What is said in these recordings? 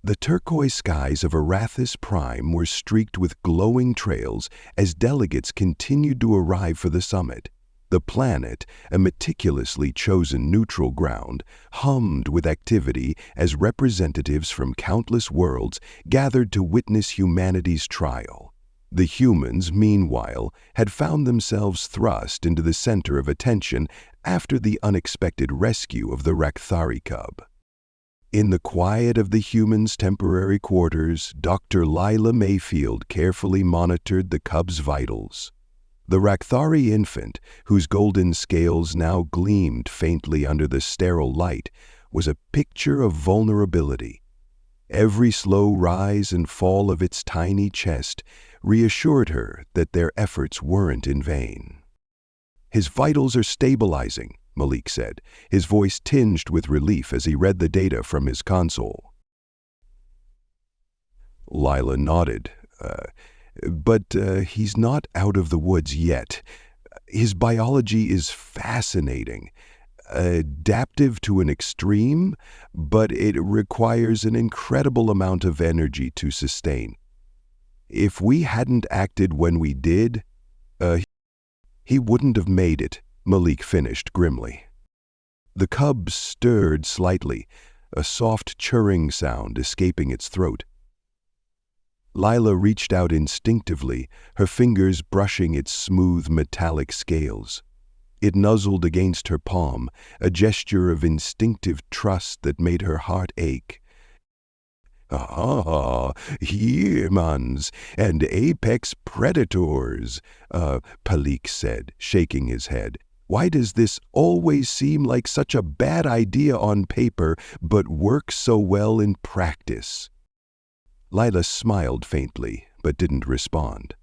The turquoise skies of Arathis Prime were streaked with glowing trails as delegates continued to arrive for the summit. The planet, a meticulously chosen neutral ground, hummed with activity as representatives from countless worlds gathered to witness humanity's trial. The humans, meanwhile, had found themselves thrust into the center of attention after the unexpected rescue of the Rakthari cub. In the quiet of the humans' temporary quarters, Dr. Lila Mayfield carefully monitored the cub's vitals. The Rakthari infant, whose golden scales now gleamed faintly under the sterile light, was a picture of vulnerability. Every slow rise and fall of its tiny chest reassured her that their efforts weren't in vain. "His vitals are stabilizing," Malik said, his voice tinged with relief as he read the data from his console. Lila nodded. But he's not out of the woods yet. His biology is fascinating, adaptive to an extreme, but it requires an incredible amount of energy to sustain. If we hadn't acted when we did, he wouldn't have made it," Malik finished grimly. The cub stirred slightly, a soft churring sound escaping its throat. Lila reached out instinctively, her fingers brushing its smooth metallic scales. It nuzzled against her palm, a gesture of instinctive trust that made her heart ache. "Ah, humans and apex predators," Palik said, shaking his head. "Why does this always seem like such a bad idea on paper, but works so well in practice?" Lila smiled faintly, but didn't respond.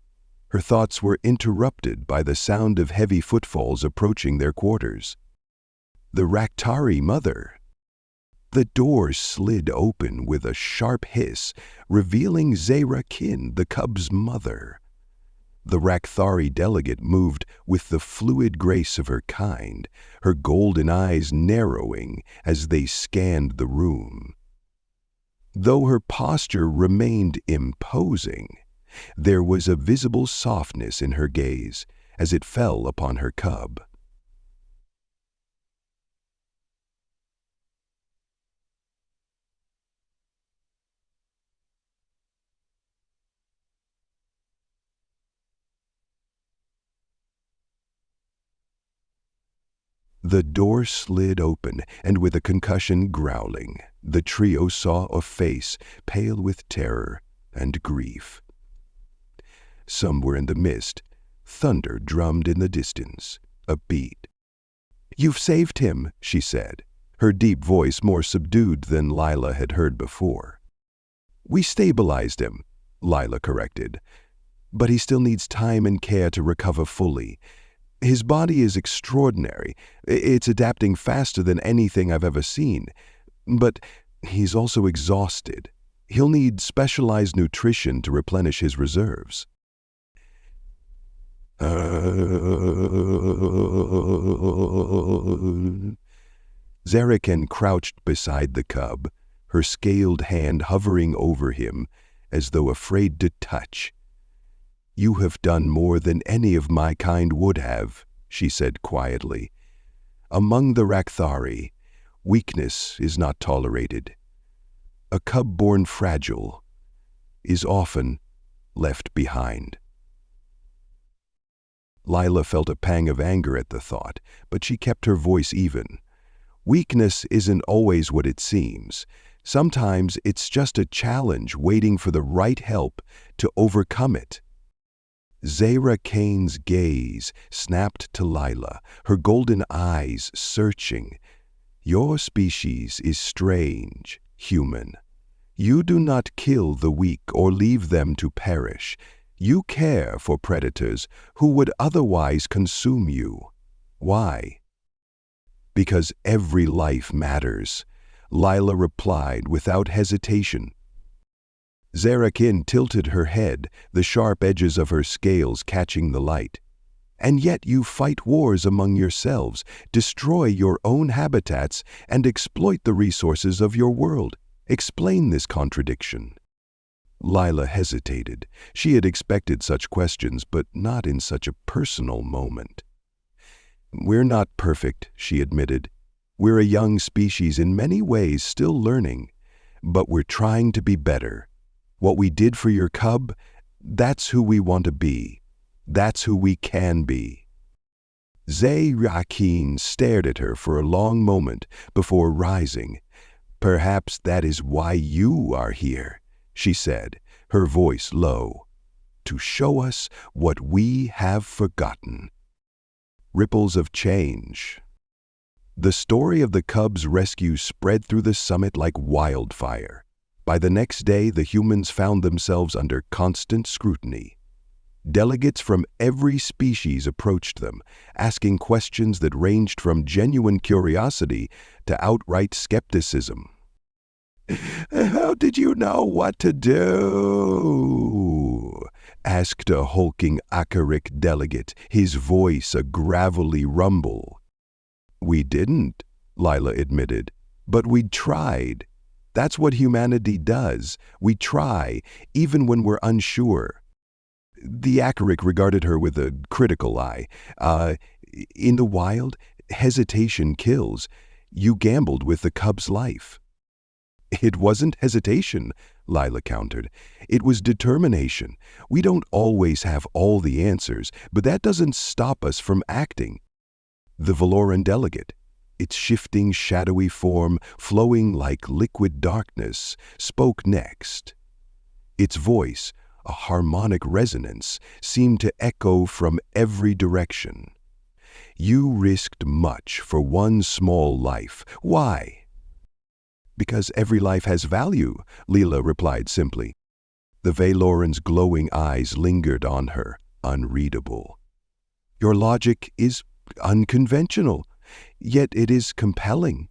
Her thoughts were interrupted by the sound of heavy footfalls approaching their quarters. The Rakthari mother. The door slid open with a sharp hiss, revealing Zahra Kin, the cub's mother. The Rakthari delegate moved with the fluid grace of her kind, her golden eyes narrowing as they scanned the room. Though her posture remained imposing, there was a visible softness in her gaze as it fell upon her cub. The door slid open, and with a concussion growling, the trio saw a face pale with terror and grief. Somewhere in the mist, thunder drummed in the distance, a beat. "You've saved him," she said, her deep voice more subdued than Lila had heard before. "We stabilized him," Lila corrected, "but he still needs time and care to recover fully. His body is extraordinary. It's adapting faster than anything I've ever seen. But he's also exhausted. He'll need specialized nutrition to replenish his reserves." Zahra Kin crouched beside the cub, her scaled hand hovering over him as though afraid to touch. "You have done more than any of my kind would have," she said quietly. "Among the Rakthari, weakness is not tolerated. A cub born fragile is often left behind." Lila felt a pang of anger at the thought, but she kept her voice even. Weakness isn't always what it seems. Sometimes it's just a challenge waiting for the right help to overcome it. Zahra Kin's gaze snapped to Lila, her golden eyes searching. "Your species is strange, human. You do not kill the weak or leave them to perish. You care for predators who would otherwise consume you. Why?" "Because every life matters," Lila replied without hesitation. Zahra Kin tilted her head, the sharp edges of her scales catching the light. "And yet you fight wars among yourselves, destroy your own habitats, and exploit the resources of your world. Explain this contradiction." Lila hesitated. She had expected such questions, but not in such a personal moment. "We're not perfect," she admitted. "We're a young species in many ways still learning, but we're trying to be better. What we did for your cub, that's who we want to be. That's who we can be." Zay-Rakin stared at her for a long moment before rising. "Perhaps that is why you are here," she said, her voice low. "To show us what we have forgotten." Ripples of change. The story of the cub's rescue spread through the summit like wildfire. By the next day, the humans found themselves under constant scrutiny. Delegates from every species approached them, asking questions that ranged from genuine curiosity to outright skepticism. "How did you know what to do?" asked a hulking Akaric delegate, his voice a gravelly rumble. "We didn't," Lila admitted, "but we tried. That's what humanity does. We try, even when we're unsure." The Akaric regarded her with a critical eye. In the wild, hesitation kills. You gambled with the cub's life." "It wasn't hesitation," Lila countered. "It was determination. We don't always have all the answers, but that doesn't stop us from acting." The Valoran delegate, its shifting, shadowy form flowing like liquid darkness, spoke next. Its voice, a harmonic resonance, seemed to echo from every direction. "You risked much for one small life. Why?" "Because every life has value," Lila replied simply. The Valoran's glowing eyes lingered on her, unreadable. "Your logic is unconventional, yet it is compelling."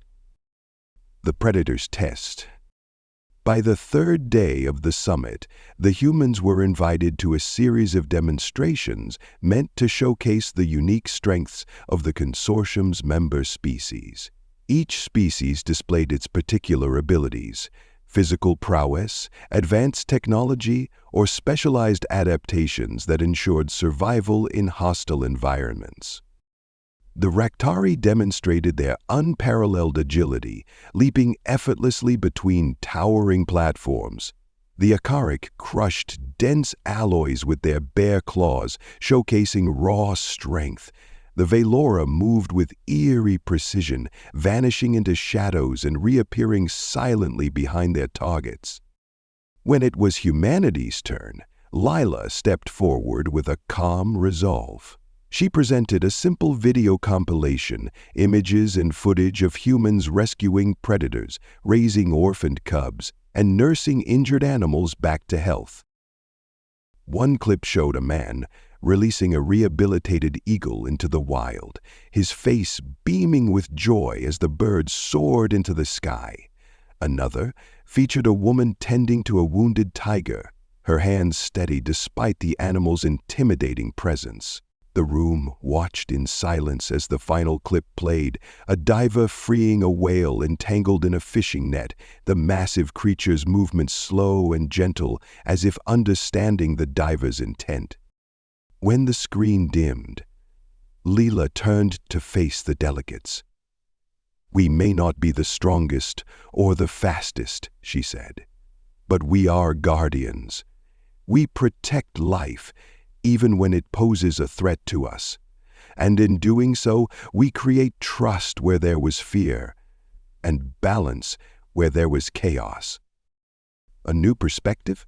The Predator's test. By the third day of the summit, the humans were invited to a series of demonstrations meant to showcase the unique strengths of the consortium's member species. Each species displayed its particular abilities: physical prowess, advanced technology, or specialized adaptations that ensured survival in hostile environments. The Raktari demonstrated their unparalleled agility, leaping effortlessly between towering platforms. The Akaric crushed dense alloys with their bare claws, showcasing raw strength. The Valora moved with eerie precision, vanishing into shadows and reappearing silently behind their targets. When it was humanity's turn, Lila stepped forward with a calm resolve. She presented a simple video compilation, images and footage of humans rescuing predators, raising orphaned cubs, and nursing injured animals back to health. One clip showed a man releasing a rehabilitated eagle into the wild, his face beaming with joy as the bird soared into the sky. Another featured a woman tending to a wounded tiger, her hands steady despite the animal's intimidating presence. The room watched in silence as the final clip played, a diver freeing a whale entangled in a fishing net, the massive creature's movements slow and gentle, as if understanding the diver's intent. When the screen dimmed, Lila turned to face the delegates. "We may not be the strongest or the fastest," she said, "but we are guardians. We protect life, even when it poses a threat to us. And in doing so, we create trust where there was fear, and balance where there was chaos." A new perspective?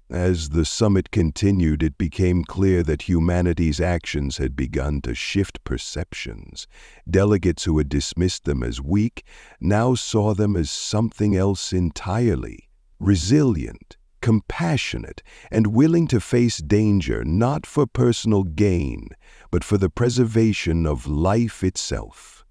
As the summit continued, it became clear that humanity's actions had begun to shift perceptions. Delegates who had dismissed them as weak now saw them as something else entirely: resilient, compassionate, and willing to face danger not for personal gain, but for the preservation of life itself.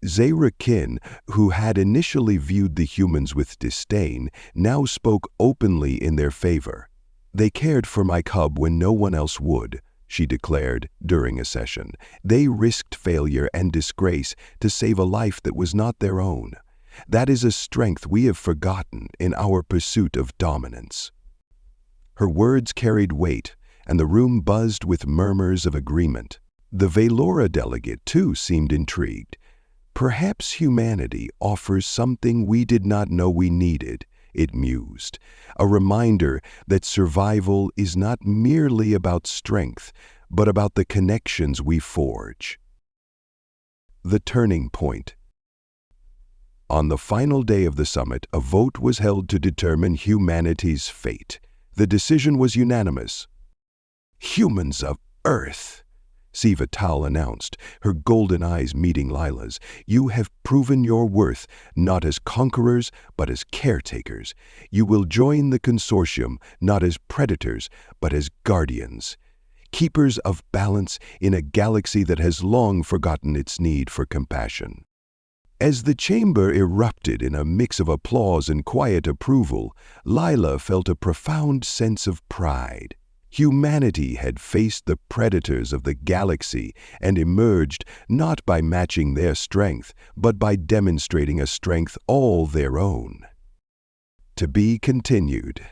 Zay-Rakin, who had initially viewed the humans with disdain, now spoke openly in their favor. "They cared for my cub when no one else would," she declared during a session. "They risked failure and disgrace to save a life that was not their own. That is a strength we have forgotten in our pursuit of dominance." Her words carried weight, and the room buzzed with murmurs of agreement. The Velora delegate, too, seemed intrigued. "Perhaps humanity offers something we did not know we needed," it mused, "a reminder that survival is not merely about strength, but about the connections we forge." The turning point. On the final day of the summit, a vote was held to determine humanity's fate. The decision was unanimous. "Humans of Earth," Siva Tal announced, her golden eyes meeting Lila's, "you have proven your worth, not as conquerors, but as caretakers. You will join the consortium, not as predators, but as guardians. Keepers of balance in a galaxy that has long forgotten its need for compassion." As the chamber erupted in a mix of applause and quiet approval, Lila felt a profound sense of pride. Humanity had faced the predators of the galaxy and emerged not by matching their strength, but by demonstrating a strength all their own. To be continued.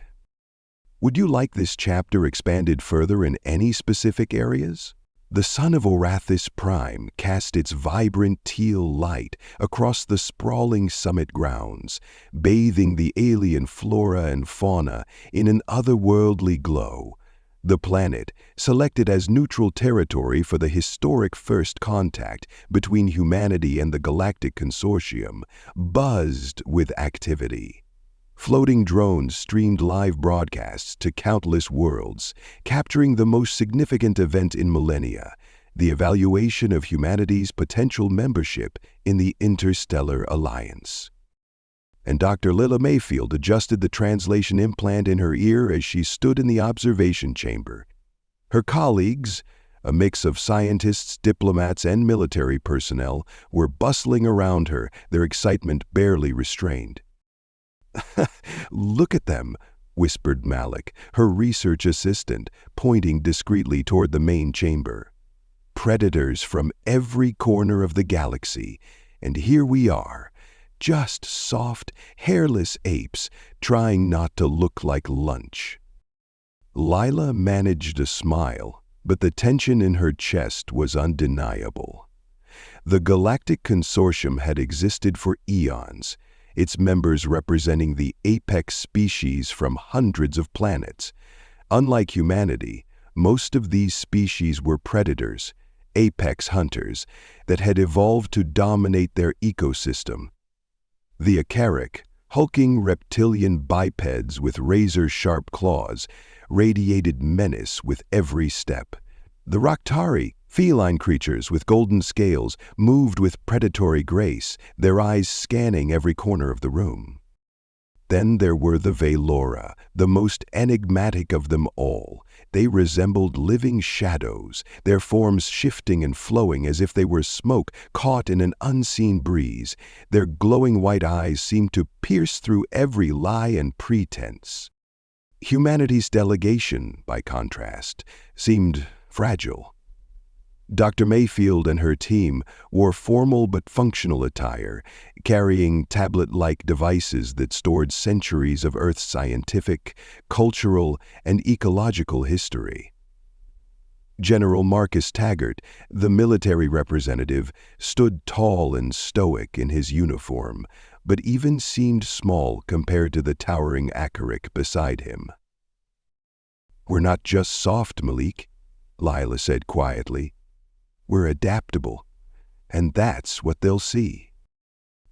Would you like this chapter expanded further in any specific areas? The sun of Orathis Prime cast its vibrant teal light across the sprawling summit grounds, bathing the alien flora and fauna in an otherworldly glow. The planet, selected as neutral territory for the historic first contact between humanity and the Galactic Consortium, buzzed with activity. Floating drones streamed live broadcasts to countless worlds, capturing the most significant event in millennia, the evaluation of humanity's potential membership in the Interstellar Alliance. And Dr. Lila Mayfield adjusted the translation implant in her ear as she stood in the observation chamber. Her colleagues, a mix of scientists, diplomats, and military personnel, were bustling around her, their excitement barely restrained. "Look at them," whispered Malik, her research assistant, pointing discreetly toward the main chamber. "Predators from every corner of the galaxy, and here we are, just soft, hairless apes trying not to look like lunch." Lila managed a smile, but the tension in her chest was undeniable. The Galactic Consortium had existed for eons, its members representing the apex species from hundreds of planets. Unlike humanity, most of these species were predators, apex hunters, that had evolved to dominate their ecosystem. The Akaric, hulking reptilian bipeds with razor-sharp claws, radiated menace with every step. The Raktari, feline creatures with golden scales, moved with predatory grace, their eyes scanning every corner of the room. Then there were the Velora, the most enigmatic of them all. They resembled living shadows, their forms shifting and flowing as if they were smoke caught in an unseen breeze. Their glowing white eyes seemed to pierce through every lie and pretense. Humanity's delegation, by contrast, seemed fragile. Dr. Mayfield and her team wore formal but functional attire, carrying tablet-like devices that stored centuries of Earth's scientific, cultural, and ecological history. General Marcus Taggart, the military representative, stood tall and stoic in his uniform, but even seemed small compared to the towering Akaric beside him. "We're not just soft, Malik," Lila said quietly. "We're adaptable, and that's what they'll see."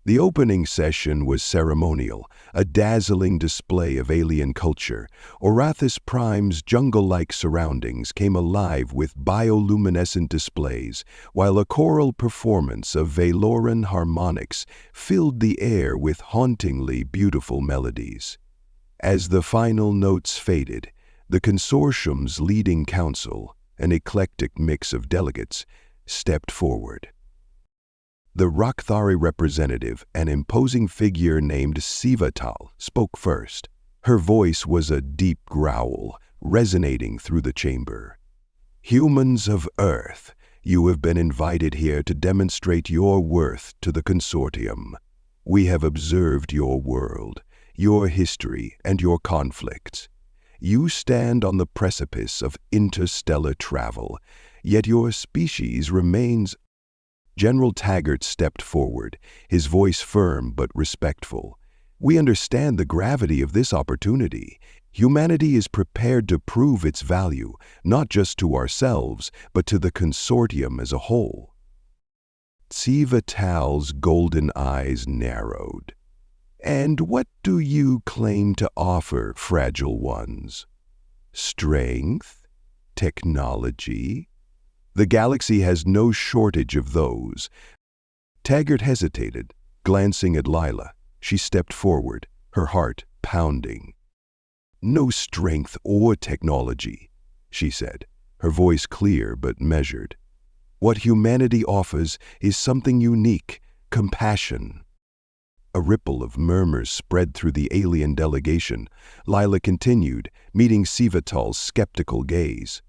The opening session was ceremonial, a dazzling display of alien culture. Orathis Prime's jungle-like surroundings came alive with bioluminescent displays, while a choral performance of Veloran harmonics filled the air with hauntingly beautiful melodies. As the final notes faded, the consortium's leading council, an eclectic mix of delegates, stepped forward. The Raktari representative, an imposing figure named Siva Tal, spoke first. Her voice was a deep growl, resonating through the chamber. "Humans of Earth, you have been invited here to demonstrate your worth to the consortium. We have observed your world, your history, and your conflicts. You stand on the precipice of interstellar travel, yet your species remains. General Taggart stepped forward, his voice firm but respectful. We understand the gravity of this opportunity. Humanity is prepared to prove its value, not just to ourselves, but to the consortium as a whole. Tsivatal's golden eyes narrowed. And what do you claim to offer, fragile ones? Strength? Technology? The galaxy has no shortage of those. Taggart hesitated, glancing at Lila. She stepped forward, her heart pounding. No strength or technology, she said, her voice clear but measured. What humanity offers is something unique, compassion. A ripple of murmurs spread through the alien delegation. Lila continued, meeting Tsivatal's skeptical gaze.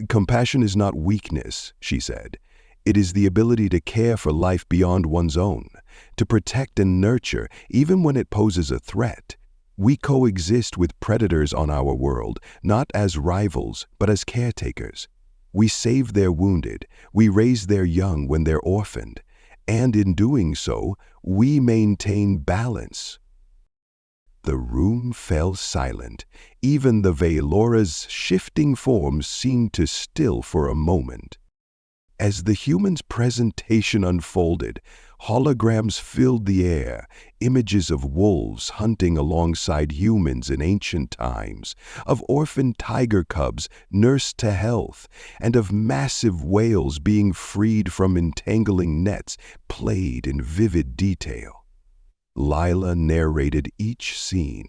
Compassion is not weakness, she said. It is the ability to care for life beyond one's own, to protect and nurture even when it poses a threat. We coexist with predators on our world, not as rivals, but as caretakers. We save their wounded, we raise their young when they're orphaned, and in doing so, we maintain balance. The room fell silent. Even the Velora's shifting forms seemed to still for a moment. As the human's presentation unfolded, holograms filled the air, images of wolves hunting alongside humans in ancient times, of orphaned tiger cubs nursed to health, and of massive whales being freed from entangling nets played in vivid detail. Lila narrated each scene,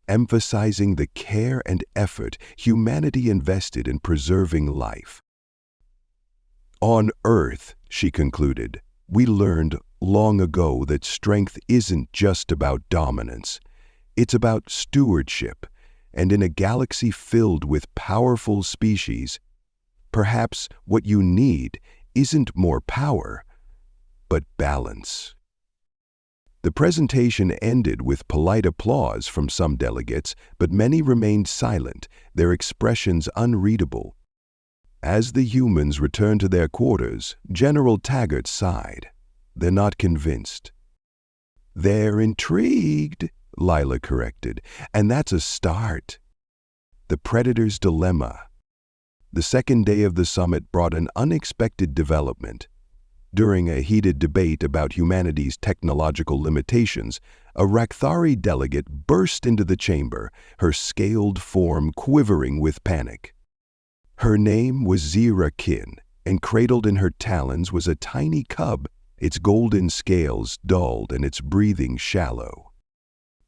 emphasizing the care and effort humanity invested in preserving life. On Earth, she concluded, we learned long ago that strength isn't just about dominance. It's about stewardship, and in a galaxy filled with powerful species, perhaps what you need isn't more power, but balance. The presentation ended with polite applause from some delegates, but many remained silent, their expressions unreadable. As the humans returned to their quarters, General Taggart sighed. They're not convinced. They're intrigued, Lila corrected, and that's a start. The Predator's Dilemma. The second day of the summit brought an unexpected development. During a heated debate about humanity's technological limitations, a Rakthari delegate burst into the chamber, her scaled form quivering with panic. Her name was Zira Kin, and cradled in her talons was a tiny cub, its golden scales dulled and its breathing shallow.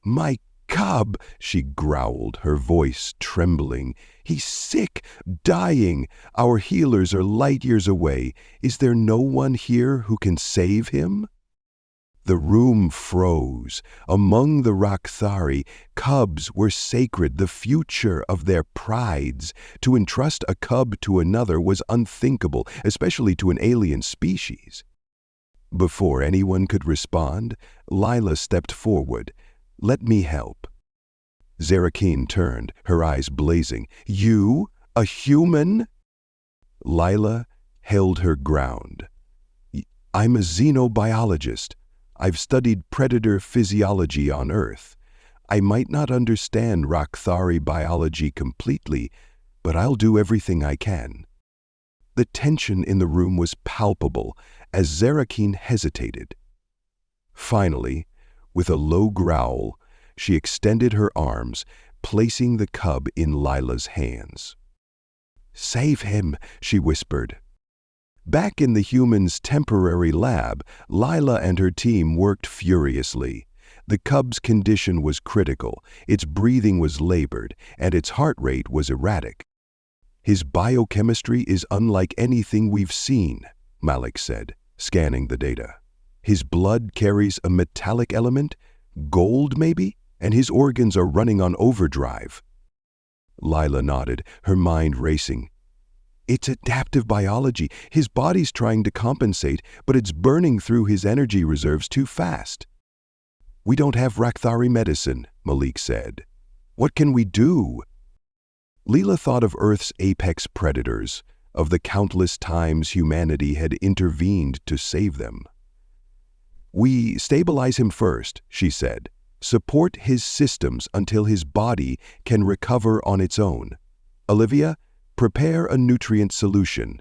"My cub," she growled, her voice trembling. "He's sick, dying. Our healers are light years away. Is there no one here who can save him?" The room froze. Among the Rakthari, cubs were sacred, the future of their prides. To entrust a cub to another was unthinkable, especially to an alien species. Before anyone could respond, Lila stepped forward. "Let me help." Zerakin turned, her eyes blazing. "You? A human?" Lila held her ground. "I'm a xenobiologist. I've studied predator physiology on Earth. I might not understand Rakthari biology completely, but I'll do everything I can." The tension in the room was palpable as Zerakin hesitated. Finally, with a low growl, she extended her arms, placing the cub in Lila's hands. "Save him," she whispered. Back in the human's temporary lab, Lila and her team worked furiously. The cub's condition was critical, its breathing was labored, and its heart rate was erratic. "His biochemistry is unlike anything we've seen," Malik said, scanning the data. "His blood carries a metallic element, gold maybe, and his organs are running on overdrive." Lila nodded, her mind racing. "It's adaptive biology. His body's trying to compensate, but it's burning through his energy reserves too fast." We don't have Rakthari medicine, Malik said. What can we do? Leela thought of Earth's apex predators, of the countless times humanity had intervened to save them. We stabilize him first, she said. Support his systems until his body can recover on its own. Olivia, prepare a nutrient solution.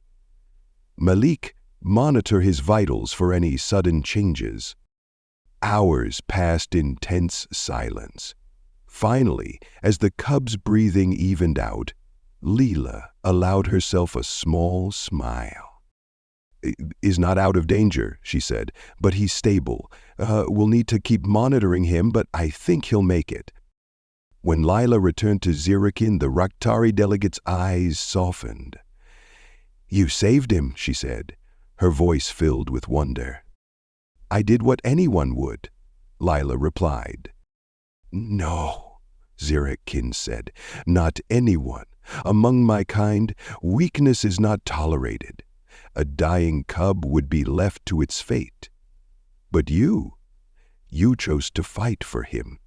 Malik, monitor his vitals for any sudden changes. Hours passed in tense silence. Finally, as the cub's breathing evened out, Leela allowed herself a small smile. Is not out of danger, she said, but he's stable. We'll need to keep monitoring him, but I think he'll make it. When Lila returned to Zirakin, the Rakhtari delegate's eyes softened. You saved him, she said, her voice filled with wonder. I did what anyone would, Lila replied. No, Zirakin said, not anyone. Among my kind, weakness is not tolerated. A dying cub would be left to its fate. But you chose to fight for him.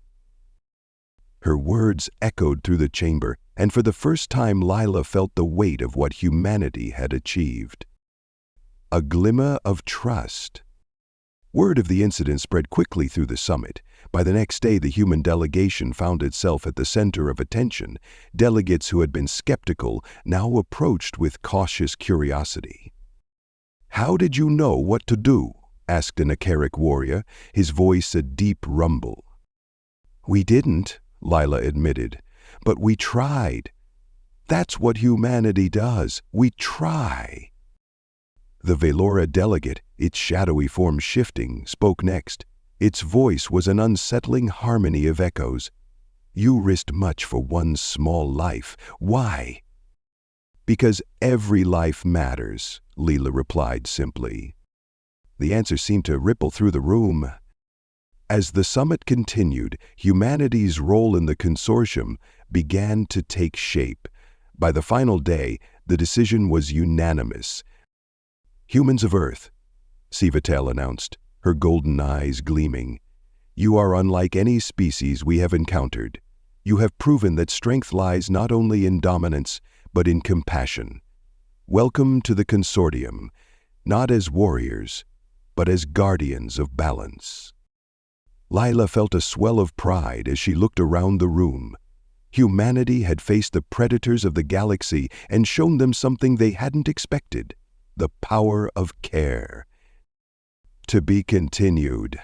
Her words echoed through the chamber, and for the first time Lila felt the weight of what humanity had achieved. A glimmer of trust. Word of the incident spread quickly through the summit. By the next day, the human delegation found itself at the center of attention. Delegates who had been skeptical now approached with cautious curiosity. How did you know what to do? Asked an Akaric warrior, his voice a deep rumble. We didn't, Lila admitted, but we tried. That's what humanity does. We try. The Velora delegate, its shadowy form shifting, spoke next. Its voice was an unsettling harmony of echoes. You risked much for one small life. Why? Because every life matters, Leela replied simply. The answer seemed to ripple through the room. As the summit continued, humanity's role in the consortium began to take shape. By the final day, the decision was unanimous. Humans of Earth, Sivatel announced, her golden eyes gleaming. You are unlike any species we have encountered. You have proven that strength lies not only in dominance, but in compassion. Welcome to the consortium, not as warriors, but as guardians of balance. Lila felt a swell of pride as she looked around the room. Humanity had faced the predators of the galaxy and shown them something they hadn't expected, the power of care. To be continued.